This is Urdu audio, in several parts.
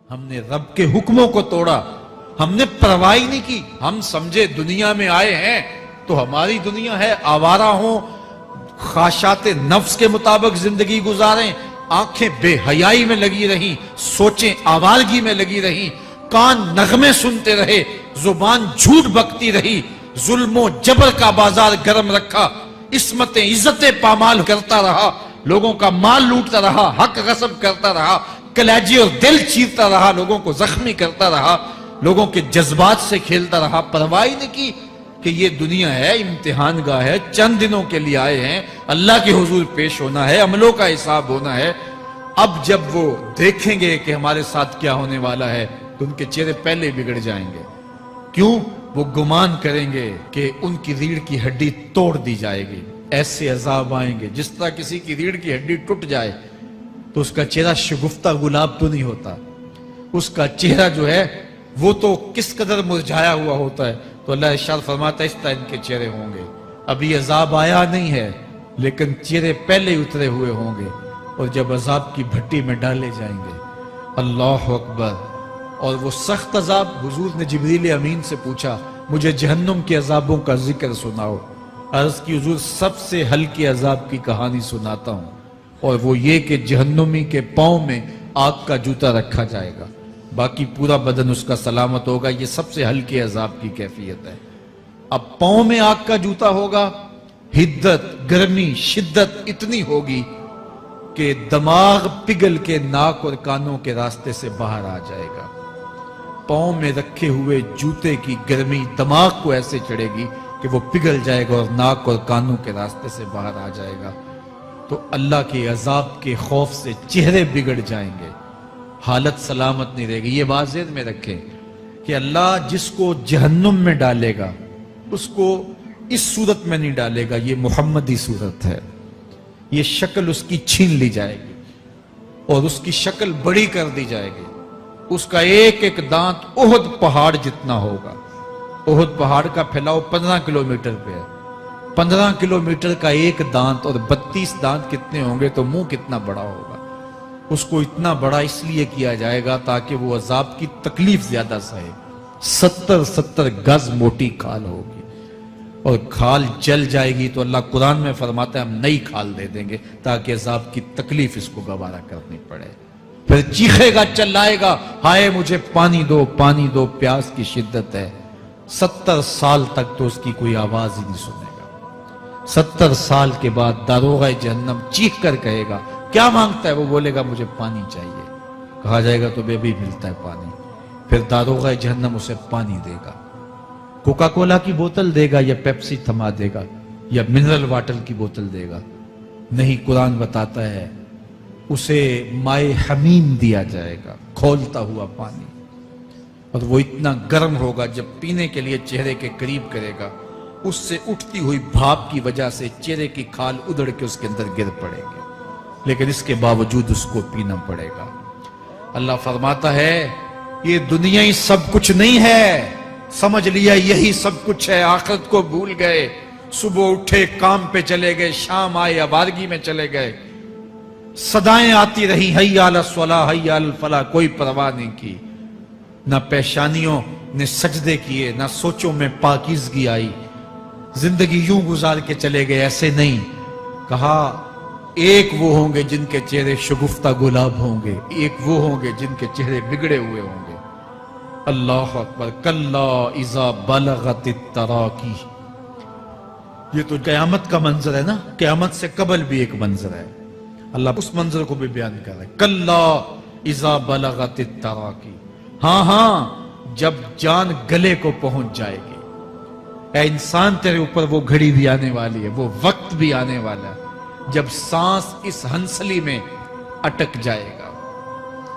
ہم نے رب کے حکموں کو توڑا، ہم نے پرواہ ہی نہیں کی۔ ہم سمجھے دنیا میں آئے ہیں تو ہماری دنیا ہے، آوارہ ہوں، خواہشات نفس کے مطابق زندگی گزاریں، آنکھیں بے حیائی میں لگی رہیں، سوچیں آوارگی میں لگی رہیں، کان نغمے سنتے رہے، زبان جھوٹ بکتی رہی، ظلم و جبر کا بازار گرم رکھا، عصمتیں عزتیں پامال کرتا رہا، لوگوں کا مال لوٹتا رہا، حق غصب کرتا رہا، کلیجے اور دل چیرتا رہا، لوگوں کو زخمی کرتا رہا، لوگوں کے جذبات سے کھیلتا رہا، پرواہ نہیں کی کہ یہ دنیا ہے، امتحان گاہ ہے، چند دنوں کے لیے آئے ہیں، اللہ کے حضور پیش ہونا ہے، عملوں کا حساب ہونا ہے۔ اب جب وہ دیکھیں گے کہ ہمارے ساتھ کیا ہونے والا ہے تو ان کے چہرے پہلے بگڑ جائیں گے۔ کیوں؟ وہ گمان کریں گے کہ ان کی ریڑھ کی ہڈی توڑ دی جائے گی، ایسے عذاب آئیں گے جس طرح کسی کی ریڑھ کی ہڈی ٹوٹ جائے تو اس کا چہرہ شگفتہ گلاب تو نہیں ہوتا، اس کا چہرہ جو ہے وہ تو کس قدر مرجھایا ہوا ہوتا ہے۔ تو اللہ ارشاد فرماتا ہے اس طرح ان کے چہرے ہوں گے۔ ابھی عذاب آیا نہیں ہے لیکن چہرے پہلے اترے ہوئے ہوں گے، اور جب عذاب کی بھٹی میں ڈالے جائیں گے، اللہ اکبر، اور وہ سخت عذاب، حضور نے جبریل امین سے پوچھا مجھے جہنم کے عذابوں کا ذکر سناؤ۔ عرض کی حضور سب سے ہلکے عذاب کی کہانی سناتا ہوں، اور وہ یہ کہ جہنمی کے پاؤں میں آگ کا جوتا رکھا جائے گا، باقی پورا بدن اس کا سلامت ہوگا۔ یہ سب سے ہلکے عذاب کی کیفیت ہے۔ اب پاؤں میں آگ کا جوتا ہوگا، حدت، گرمی، شدت اتنی ہوگی کہ دماغ پگھل کے ناک اور کانوں کے راستے سے باہر آ جائے گا۔ پاؤں میں رکھے ہوئے جوتے کی گرمی دماغ کو ایسے چڑھے گی کہ وہ پگھل جائے گا اور ناک اور کانوں کے راستے سے باہر آ جائے گا۔ تو اللہ کے عذاب کے خوف سے چہرے بگڑ جائیں گے، حالت سلامت نہیں رہے گی۔ یہ بات ذہن میں رکھیں کہ اللہ جس کو جہنم میں ڈالے گا اس کو اس صورت میں نہیں ڈالے گا، یہ محمدی صورت ہے، یہ شکل اس کی چھین لی جائے گی اور اس کی شکل بڑی کر دی جائے گی۔ اس کا ایک ایک دانت احد پہاڑ جتنا ہوگا۔ احد پہاڑ کا پھیلاؤ 15 کلومیٹر پہ ہے، 15 کلومیٹر کا ایک دانت اور 32 دانت کتنے ہوں گے تو منہ کتنا بڑا ہوگا۔ اس کو اتنا بڑا اس لیے کیا جائے گا تاکہ وہ عذاب کی تکلیف زیادہ سہے۔ 70 گز موٹی کھال ہوگی، اور کھال جل جائے گی تو اللہ قرآن میں فرماتا ہے ہم نئی کھال دے دیں گے تاکہ عذاب کی تکلیف اس کو گوارا کرنی پڑے۔ پھر چیخے گا، چلائے گا، ہائے مجھے پانی دو، پانی دو، پیاس کی شدت ہے۔ 70 سال تک تو اس کی کوئی آواز ہی نہیں سنے گا۔ 70 سال کے بعد داروغہ جہنم چیخ کر کہے گا کیا مانگتا ہے؟ وہ بولے گا مجھے پانی چاہیے۔ کہا جائے گا تو بے بھی ملتا ہے پانی۔ پھر داروغہ جہنم اسے پانی دے گا، کوکا کولا کی بوتل دے گا یا پیپسی تھما دے گا یا منرل واٹر کی بوتل دے گا؟ نہیں، قرآن بتاتا ہے اسے مائے حمیم دیا جائے گا، کھولتا ہوا پانی، اور وہ اتنا گرم ہوگا جب پینے کے لیے چہرے کے قریب کرے گا اس سے اٹھتی ہوئی بھاپ کی وجہ سے چہرے کی کھال ادھڑ کے اس کے اندر گر پڑے گی، لیکن اس کے باوجود اس کو پینا پڑے گا۔ اللہ فرماتا ہے یہ دنیا ہی سب کچھ نہیں ہے، سمجھ لیا یہی سب کچھ ہے، آخرت کو بھول گئے، صبح اٹھے کام پہ چلے گئے، شام آئے آوارگی میں چلے گئے، صدائیں آتی رہی حی علی الصلاۃ حی علی الفلاح، کوئی پرواہ نہیں کی، نہ پیشانیوں نے سجدے کیے، نہ سوچوں میں پاکیزگی آئی، زندگی یوں گزار کے چلے گئے۔ ایسے نہیں، کہا ایک وہ ہوں گے جن کے چہرے شگفتہ گلاب ہوں گے، ایک وہ ہوں گے جن کے چہرے بگڑے ہوئے ہوں گے۔ اللہ اکبر، کلا اذا بلغت التراقی، یہ تو قیامت کا منظر ہے نا، قیامت سے قبل بھی ایک منظر ہے، اللہ اس منظر کو بھی بیان کر رہا ہے۔ کلا اذا بلغت التراقی، ہاں ہاں جب جان گلے کو پہنچ جائے گی۔ اے انسان تیرے اوپر وہ گھڑی بھی آنے والی ہے، وہ وقت بھی آنے والا ہے جب سانس اس ہنسلی میں اٹک جائے گا،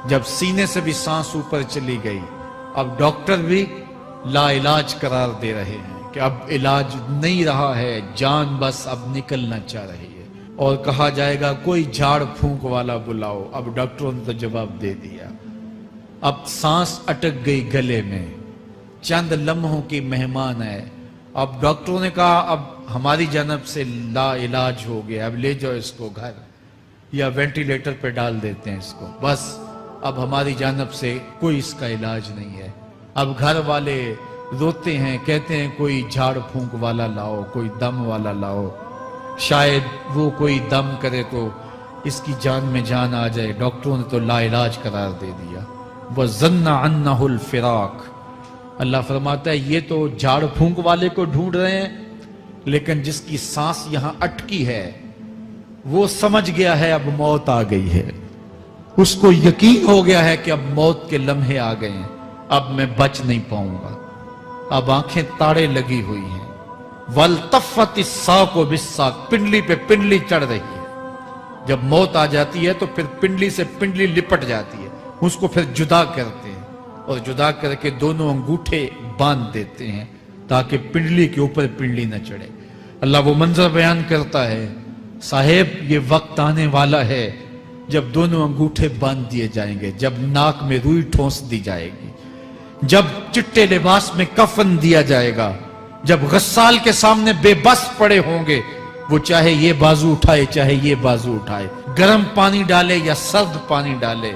جب سینے سے بھی سانس اوپر چلی گئی، اب ڈاکٹر بھی لا علاج قرار دے رہے ہیں کہ اب علاج نہیں رہا ہے، جان بس اب نکلنا چاہ رہی ہے، اور کہا جائے گا کوئی جھاڑ پھونک والا بلاؤ۔ اب ڈاکٹروں نے تو جواب دے دیا، اب سانس اٹک گئی گلے میں، چند لمحوں کی مہمان ہے۔ اب ڈاکٹروں نے کہا اب ہماری جانب سے لا علاج ہو گیا، اب لے جاؤ اس کو گھر، یا وینٹیلیٹر پہ ڈال دیتے ہیں اس کو، بس اب ہماری جانب سے کوئی اس کا علاج نہیں ہے۔ اب گھر والے روتے ہیں، کہتے ہیں کوئی جھاڑ پھونک والا لاؤ، کوئی دم والا لاؤ، شاید وہ کوئی دم کرے تو اس کی جان میں جان آ جائے۔ ڈاکٹروں نے تو لا علاج قرار دے دیا۔ وَظَنَّ عَنَّهُ الْفِرَاقِ، اللہ فرماتا ہے یہ تو جھاڑ پھونک والے کو ڈھونڈ رہے ہیں، لیکن جس کی سانس یہاں اٹکی ہے وہ سمجھ گیا ہے اب موت آ گئی ہے، اس کو یقین ہو گیا ہے کہ اب موت کے لمحے آ گئے ہیں، اب میں بچ نہیں پاؤں گا، اب آنکھیں تاڑے لگی ہوئی ہیں۔ وَالْتَفَّتِ السَّاقُ بِالسَّاقِ، پنڈلی پہ پنڈلی چڑھ رہی ہے۔ جب موت آ جاتی ہے تو پھر پنڈلی سے پنڈلی لپٹ جاتی ہے، اس کو پھر جدا کرتے ہیں اور جدا کر کے دونوں انگوٹھے باندھ دیتے ہیں تاکہ پنڈلی کے اوپر پنڈلی نہ چڑھے۔ اللہ وہ منظر بیان کرتا ہے، صاحب یہ وقت آنے والا ہے جب دونوں انگوٹھے باندھ دیے جائیں گے، جب ناک میں روئی ٹھونس دی جائے گی، جب چٹے لباس میں کفن دیا جائے گا، جب غسال کے سامنے بے بس پڑے ہوں گے، وہ چاہے یہ بازو اٹھائے چاہے یہ بازو اٹھائے، گرم پانی ڈالے یا سرد پانی ڈالے،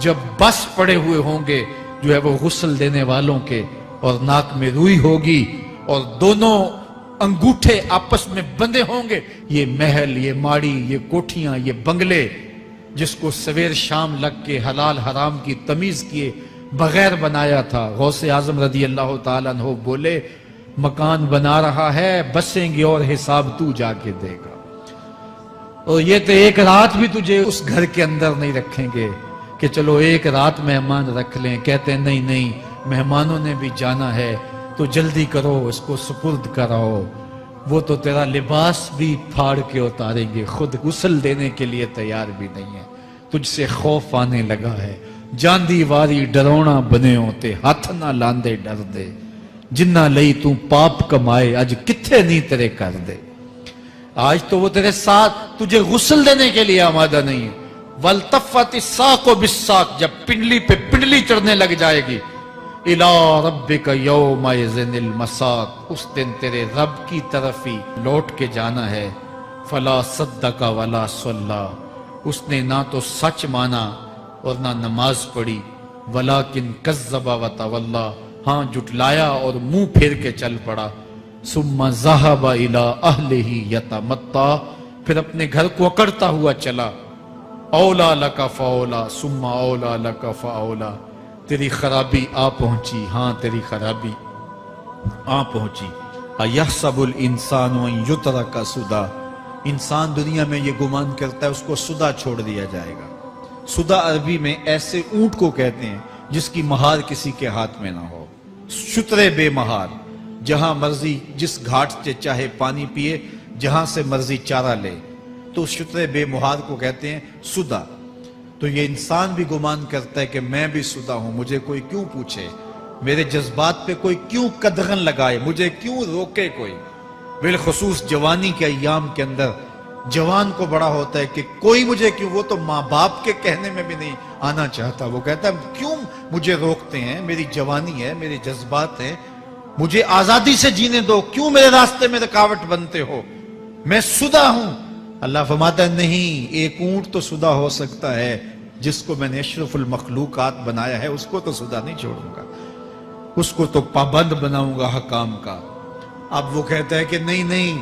جب بس پڑے ہوئے ہوں گے جو ہے وہ غسل دینے والوں کے، اور ناک میں روئی ہوگی اور دونوں انگوٹھے آپس میں بندے ہوں گے، یہ محل، یہ ماڑی، یہ کوٹھیاں، یہ بنگلے جس کو سویر شام لگ کے حلال حرام کی تمیز کیے بغیر بنایا تھا، غوث اعظم رضی اللہ تعالیٰ عنہ بولے مکان بنا رہا ہے، بسیں گے اور حساب تو جا کے دے گا، اور یہ تو ایک رات بھی تجھے اس گھر کے اندر نہیں رکھیں گے کہ چلو ایک رات مہمان رکھ لیں، کہتے ہیں نہیں نہیں مہمانوں نے بھی جانا ہے تو جلدی کرو اس کو سپرد کراؤ، وہ تو تیرا لباس بھی پھاڑ کے اتاریں گے، خود غسل دینے کے لیے تیار بھی نہیں ہے، تجھ سے خوف آنے لگا ہے، جاندی واری ڈرونا بنے ہوتے ہاتھ نہ لاندے ڈر دے، جنہ لئی تو پاپ کمائے اج کتھے نہیں تیرے کر دے۔ آج تو وہ تیرے ساتھ تجھے غسل دینے کے لیے آمادہ نہیں ہے۔ وَالْتَفَّتِ السَّاقُ بِالسَّاقِ، جب پنڈلی پہ پنڈلی چڑھنے لگ جائے گی، إِلَىٰ رَبِّكَ يَوْمَئِذٍ الْمَسَاقُ، اس دن تیرے رب کی طرف ہی لوٹ کے جانا ہے۔ فَلَا صَدَّقَ وَلَا صَلَّىٰ، اس نے نہ تو سچ مانا اور نہ نماز پڑھی، وَلَٰكِنْ كَذَّبَ وَتَوَلَّىٰ، ہاں جھٹلایا اور منہ پھیر کے چل پڑا۔ ثُمَّ ذَهَبَ إِلَىٰ أَهْلِهِ يَتَمَطَّىٰ، پھر اپنے گھر کو اکڑتا ہوا چلا۔ اولا لک فاولا ثم اولا لک فاولا، تیری خرابی آ پہنچی، ہاں تیری خرابی آ پہنچی۔ ایحسب الانسان ان یترک سدی، انسان دنیا میں یہ گمان کرتا ہے اس کو سدا چھوڑ دیا جائے گا۔ سدا عربی میں ایسے اونٹ کو کہتے ہیں جس کی مہار کسی کے ہاتھ میں نہ ہو، شترے بے مہار، جہاں مرضی جس گھاٹ سے چاہے پانی پیے، جہاں سے مرضی چارہ لے، تو شترے بے مہار کو کہتے ہیں سدا۔ تو یہ انسان بھی گمان کرتا ہے کہ میں بھی سدا ہوں، مجھے کوئی کیوں پوچھے، میرے جذبات پہ کوئی کیوں قدغن لگائے، مجھے کیوں روکے کوئی۔ بالخصوص جوانی کے ایام کے اندر جوان کو بڑا ہوتا ہے کہ کوئی مجھے کیوں، وہ تو ماں باپ کے کہنے میں بھی نہیں آنا چاہتا، وہ کہتا ہے کیوں مجھے روکتے ہیں، میری جوانی ہے، میرے جذبات ہیں، مجھے آزادی سے جینے دو، کیوں میرے راستے میں رکاوٹ بنتے ہو، میں سدا ہوں۔ اللہ فرماتا ہے نہیں، ایک اونٹ تو سدا ہو سکتا ہے، جس کو میں نے اشرف المخلوقات بنایا ہے اس کو تو سدا نہیں چھوڑوں گا، اس کو تو پابند بناؤں گا حکام کا۔ اب وہ کہتا ہے کہ نہیں نہیں،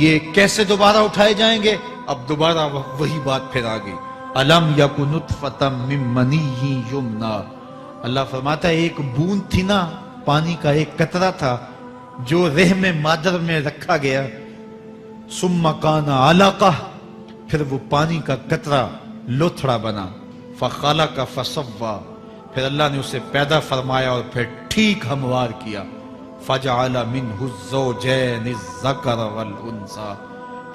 یہ کیسے دوبارہ اٹھائے جائیں گے؟ اب دوبارہ وہی بات پھر آ گئی، الم یک نطفۃ من منی یمنی، اللہ فرماتا ہے ایک بوند تھی نا، پانی کا ایک قطرہ تھا جو رحم مادر میں رکھا گیا، ثم کان علقہ، پھر وہ پانی کا قطرہ لوتھڑا بنا، فخلق فسوی، پھر اللہ نے اسے پیدا فرمایا اور پھر ٹھیک ہموار کیا، فجعل منہ الزوجین الذکر والانثی،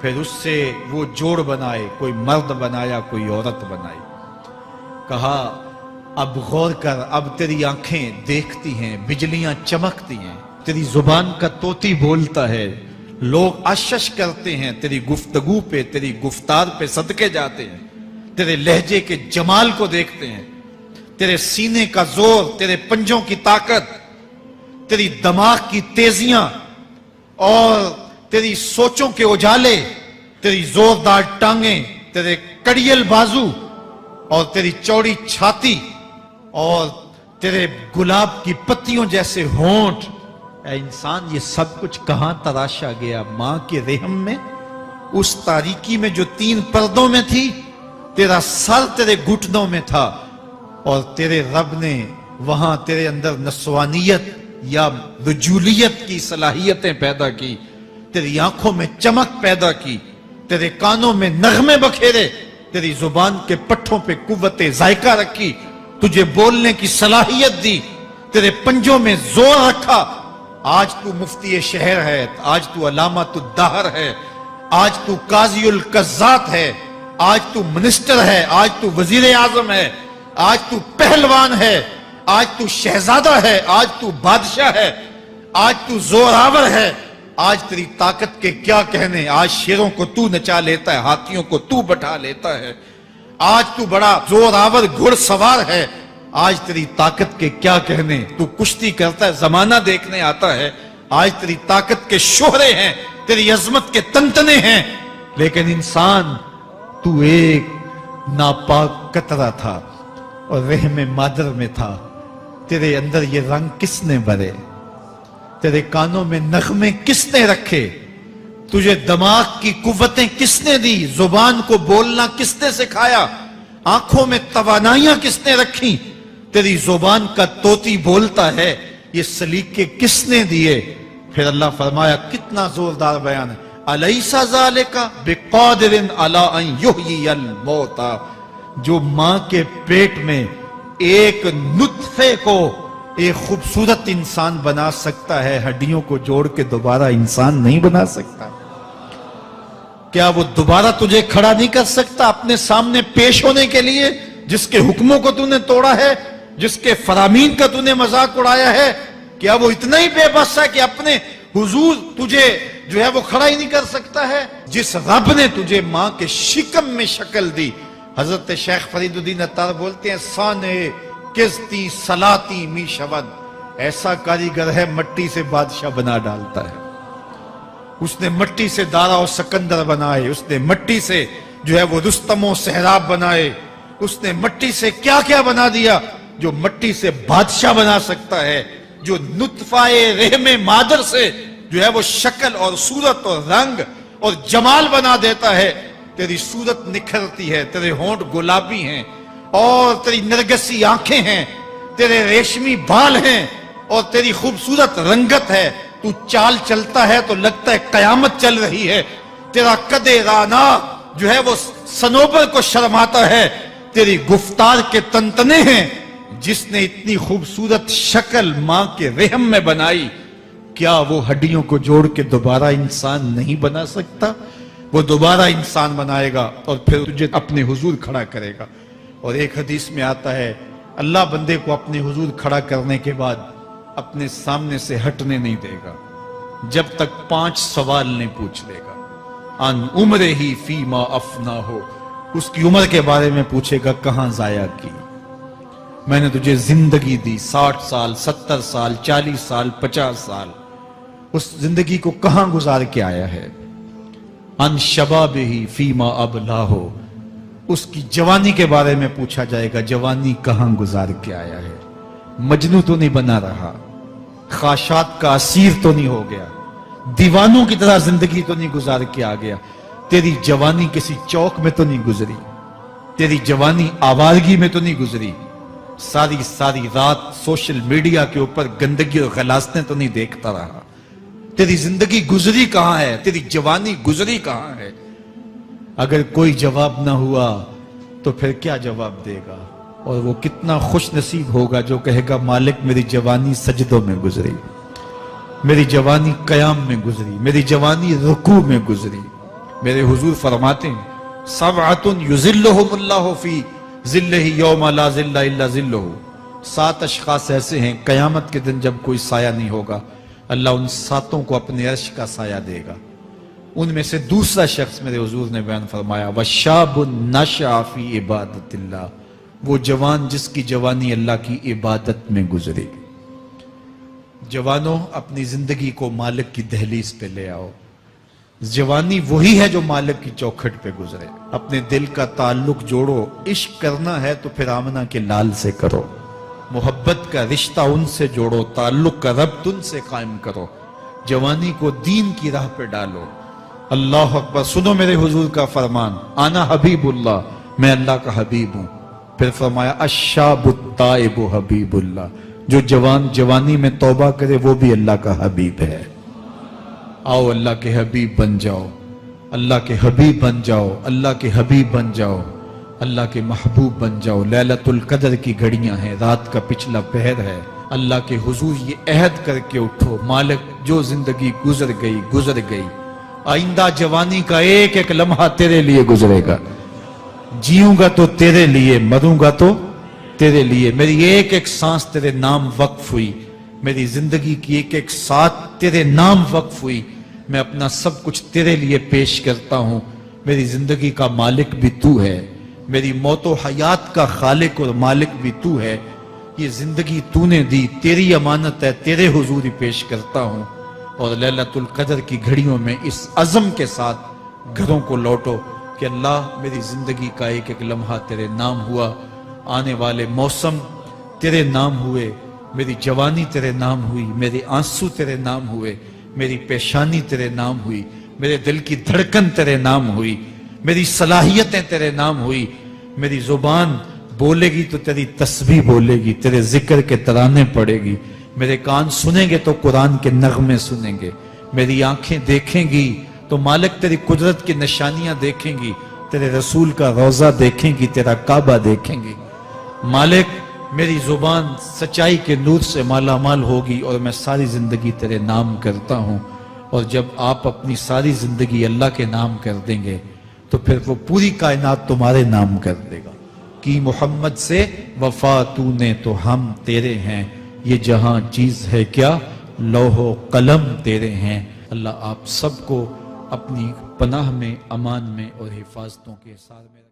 پھر اس سے وہ جوڑ بنائے، کوئی مرد بنایا کوئی عورت بنائی۔ کہا اب غور کر، اب تیری آنکھیں دیکھتی ہیں، بجلیاں چمکتی ہیں، تیری زبان کا طوطی بولتا ہے، لوگ اشش کرتے ہیں تیری گفتگو پہ، تیری گفتار پہ صدقے جاتے ہیں، تیرے لہجے کے جمال کو دیکھتے ہیں، تیرے سینے کا زور، تیرے پنجوں کی طاقت، تیری دماغ کی تیزیاں اور تیری سوچوں کے اجالے، تیری زوردار ٹانگیں، تیرے کڑیل بازو اور تیری چوڑی چھاتی اور تیرے گلاب کی پتیوں جیسے ہونٹ، اے انسان یہ سب کچھ کہاں تراشا گیا؟ ماں کے رحم میں، اس تاریکی میں جو 3 پردوں میں تھی، تیرا سر تیرے گھٹنوں میں تھا، اور تیرے رب نے وہاں تیرے اندر نسوانیت یا رجولیت کی صلاحیتیں پیدا کی، تیری آنکھوں میں چمک پیدا کی، تیرے کانوں میں نغمے بکھیرے، تیری زبان کے پٹھوں پہ قوت ذائقہ رکھی، تجھے بولنے کی صلاحیت دی، تیرے پنجوں میں زور رکھا۔ آج تو مفتی شہر ہے، آج تو علامۃ الدہر ہے، آج تو قاضی القضات ہے، آج تو منسٹر ہے، آج تو وزیر اعظم ہے، آج تو پہلوان ہے، آج تو شہزادہ ہے، آج تو بادشاہ ہے، آج تو زوراور ہے، آج تیری طاقت کے کیا کہنے؟ آج شیروں کو تو نچا لیتا ہے، ہاتھیوں کو تو بٹھا لیتا ہے، آج تو بڑا زوراور گھڑ سوار ہے، آج تیری طاقت کے کیا کہنے؟ تو کشتی کرتا ہے، زمانہ دیکھنے آتا ہے، آج تیری طاقت کے شوہرے ہیں، تیری عظمت کے تنتنے ہیں، لیکن انسان تو ایک ناپاک قطرہ تھا اور رحم مادر میں تھا۔ تیرے اندر یہ رنگ کس نے بھرے؟ تیرے کانوں میں نغمے کس نے رکھے؟ تجھے دماغ کی قوتیں کس نے دی؟ زبان کو بولنا کس نے سکھایا؟ آنکھوں میں توانائیاں کس نے رکھی؟ تیری زبان کا طوطی بولتا ہے، یہ سلیقے کس نے دیے؟ پھر اللہ فرمایا، کتنا زوردار بیان ہے، الیس ذالک بقادر علی ان یحیی الموتى، جو ماں کے پیٹ میں ایک نطفے کو ایک خوبصورت انسان بنا سکتا ہے، ہڈیوں کو جوڑ کے دوبارہ انسان نہیں بنا سکتا؟ کیا وہ دوبارہ تجھے کھڑا نہیں کر سکتا اپنے سامنے پیش ہونے کے لیے، جس کے حکموں کو تو نے توڑا ہے، جس کے فرامین کا تو نے مذاق اڑایا ہے؟ کیا وہ اتنا ہی بے بس ہے کہ اپنے حضور تجھے جو ہے وہ کھڑا ہی نہیں کر سکتا ہے؟ جس رب نے تجھے ماں کے شکم میں شکل دی، حضرت شیخ فرید الدین عطار بولتے ہیں، سانے کزتی سلاتی می شود، ایسا کاریگر ہے مٹی سے بادشاہ بنا ڈالتا ہے۔ اس نے مٹی سے دارا و سکندر بنائے، اس نے مٹی سے جو ہے وہ رستم و سہراب بنائے، اس نے مٹی سے کیا کیا بنا دیا، جو مٹی سے بادشاہ بنا سکتا ہے، جو نطفہ رحم مادر سے جو ہے وہ شکل اور صورت اور رنگ اور جمال بنا دیتا ہے۔ تیری صورت نکھرتی ہے، تیرے ہونٹ گلابی ہیں، اور تیری نرگسی آنکھیں ہیں، تیرے ریشمی بال ہیں، اور تیری خوبصورت رنگت ہے، تو چال چلتا ہے تو لگتا ہے قیامت چل رہی ہے، تیرا قد رانا جو ہے وہ صنوبر کو شرماتا ہے، تیری گفتار کے تنتنے ہیں۔ جس نے اتنی خوبصورت شکل ماں کے رحم میں بنائی، کیا وہ ہڈیوں کو جوڑ کے دوبارہ انسان نہیں بنا سکتا؟ وہ دوبارہ انسان بنائے گا اور پھر تجھے اپنے حضور کھڑا کرے گا۔ اور ایک حدیث میں آتا ہے، اللہ بندے کو اپنے حضور کھڑا کرنے کے بعد اپنے سامنے سے ہٹنے نہیں دے گا جب تک 5 سوال نہیں پوچھ لے گا۔ ان عمرہ ہی فیما افنا ہو، اس کی عمر کے بارے میں پوچھے گا، کہاں ضائع کی؟ میں نے تجھے زندگی دی، 60 سال 70 سال 40 سال 50 سال، اس زندگی کو کہاں گزار کے آیا ہے؟ ان شبابہ ہی فیما ابلا ہو، اس کی جوانی کے بارے میں پوچھا جائے گا، جوانی کہاں گزار کے آیا ہے؟ مجنوں تو نہیں بنا رہا، خواہشات کا اسیر تو نہیں ہو گیا، دیوانوں کی طرح زندگی تو نہیں گزار کے آ گیا؟ تیری جوانی کسی چوک میں تو نہیں گزری، تیری جوانی آوارگی میں تو نہیں گزری، ساری رات سوشل میڈیا کے اوپر گندگی اور غلاظتیں تو نہیں دیکھتا رہا؟ تیری زندگی گزری کہاں ہے؟ تیری جوانی گزری کہاں ہے؟ اگر کوئی جواب نہ ہوا تو پھر کیا جواب دے گا؟ اور وہ کتنا خوش نصیب ہوگا جو کہے گا، مالک میری جوانی سجدوں میں گزری، میری جوانی قیام میں گزری، میری جوانی رکوع میں گزری۔ میرے حضور فرماتے ہیں، سبعۃ یظلھم اللہ فی ظلہ یوم لا ظل الا ظلہ، 7 اشخاص ایسے ہیں قیامت کے دن جب کوئی سایہ نہیں ہوگا، اللہ ان 7 کو اپنے عرش کا سایہ دے گا۔ ان میں سے دوسرا شخص میرے حضور نے بیان فرمایا، وَشَابٌ نَشَأَ فِي عِبَادَةِ اللَّهِ، وہ جوان جس کی جوانی اللہ کی عبادت میں گزرے۔ جوانوں، اپنی زندگی کو مالک کی دہلیز پہ لے آؤ۔ جوانی وہی ہے جو مالک کی چوکھٹ پہ گزرے۔ اپنے دل کا تعلق جوڑو، عشق کرنا ہے تو پھر آمنہ کے لال سے کرو، محبت کا رشتہ ان سے جوڑو، تعلق کا ربط ان سے قائم کرو، جوانی کو دین کی راہ پہ ڈالو۔ اللہ اکبر۔ سنو میرے حضور کا فرمان، آنا حبیب اللہ، میں اللہ کا حبیب ہوں۔ پھر فرمایا الشاب التائب حبیب اللہ، جو جوانی میں توبہ کرے وہ بھی اللہ کا حبیب ہے۔ آؤ اللہ کے حبیب بن جاؤ، اللہ کے حبیب بن جاؤ، اللہ کے حبیب بن جاؤ، اللہ کے محبوب بن جاؤ۔ لیلۃ القدر کی گھڑیاں ہیں، رات کا پچھلا پہر ہے، اللہ کے حضور یہ عہد کر کے اٹھو، مالک جو زندگی گزر گئی، آئندہ جوانی کا ایک ایک لمحہ تیرے لیے گزرے گا۔ جیوں گا تو تیرے لیے، مروں گا تو تیرے لیے۔ میری ایک ایک سانس تیرے نام وقف ہوئی، میری زندگی کی ایک ایک ساتھ تیرے نام وقف ہوئی۔ میں اپنا سب کچھ تیرے لیے پیش کرتا ہوں۔ میری زندگی کا مالک بھی تو ہے، میری موت و حیات کا خالق اور مالک بھی تو ہے۔ یہ زندگی تو نے دی، تیری امانت ہے، تیرے حضور ہی پیش کرتا ہوں۔ اور لیلۃ القدر کی گھڑیوں میں اس عزم کے ساتھ گھروں کو لوٹو کہ اللہ میری زندگی کا ایک ایک لمحہ تیرے نام ہوا، آنے والے موسم تیرے نام ہوئے، میری جوانی تیرے نام ہوئی، میرے آنسو تیرے نام ہوئے، میری پیشانی تیرے نام ہوئی، میرے دل کی دھڑکن تیرے نام ہوئی، میری صلاحیتیں تیرے نام ہوئی۔ میری زبان بولے گی تو تیری تسبیح بولے گی، تیرے ذکر کے ترانے پڑے گی، میرے کان سنیں گے تو قرآن کے نغمے سنیں گے، میری آنکھیں دیکھیں گی تو مالک تیری قدرت کی نشانیاں دیکھیں گی، تیرے رسول کا روضہ دیکھیں گی، تیرا کعبہ دیکھیں گی۔ مالک میری زبان سچائی کے نور سے مالا مال ہوگی اور میں ساری زندگی تیرے نام کرتا ہوں۔ اور جب آپ اپنی ساری زندگی اللہ کے نام کر دیں گے تو پھر وہ پوری کائنات تمہارے نام کر دے گا۔ کی محمد سے وفا تو نے تو ہم تیرے ہیں، یہ جہاں چیز ہے کیا لوح و قلم تیرے ہیں۔ اللہ آپ سب کو اپنی پناہ میں، امان میں اور حفاظتوں کے ساتھ میں